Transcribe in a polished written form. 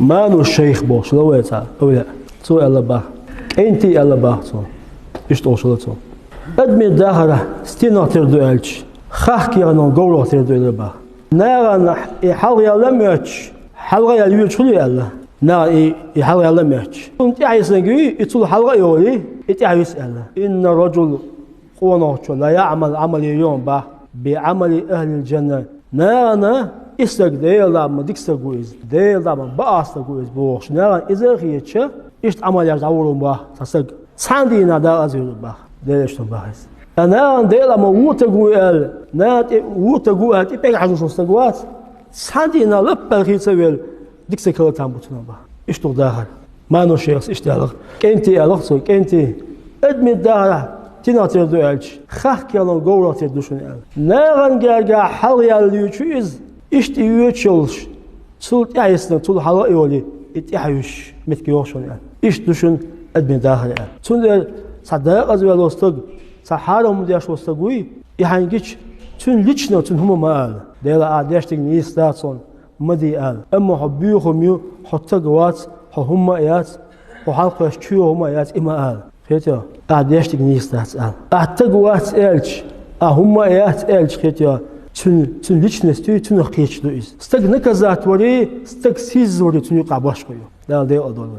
ما نو الشيخ بو شلو يتا أولا تو ألا با أنتي ألا با تو إيش توصل تو أدمي داهرة ستينا تردو ألش خاكي أنا قولو تردو ألا با نارا يحاول يلمش حلقة يلوي شلو ألا نار يحاول يلمش أنت عايز نقول يطول حلقة يولي أنت عايز ألا إن الرجل هو نوتشو لا يعمل عمل يوم با بعمل أهل الجنة نارا إستك ديلا ما ديكستغويز ديلا ما باستغويز بوش نارا إذا خيتش إيش عمل يجاورون با تسق ساندينا دا أزيل با ديلشتون باهس أنا ديلا ما وتغويل نات وتغويل تبقى حاجة استغوات ساندينا لبل خيتسويل ديكستكل تامبوتنا با إيش تو داخل ما نو شيخ إيش دالك كنتي ألخصو كنتي أدمي داخل تنا تردو ألش خاك يالون غورا تردوشون أل نارا جاجا حال ياليوشيز İşte yüçülş, çul yayısını çul hala öyle, itihayış metkiyorsun yani. İş düşün edme dahil. Çünkü sadaya azvel olsak, saharam diye olsak bu, ihangiç tüm liçne tüm humal. Değerli adreştik nistasyon, madial. Ama habbiyuhum yu hatta gvat, hum ayat, o halka şkiyuhum ayat imal. Fiyatı adreştik nistasyon. Hatta gvat elç, hum ayat elç fiyatı. تون ليشنستي تون خيش دويز ستك نكزات وري ستك سيز وري تون يقع باش كيو لا دي أدول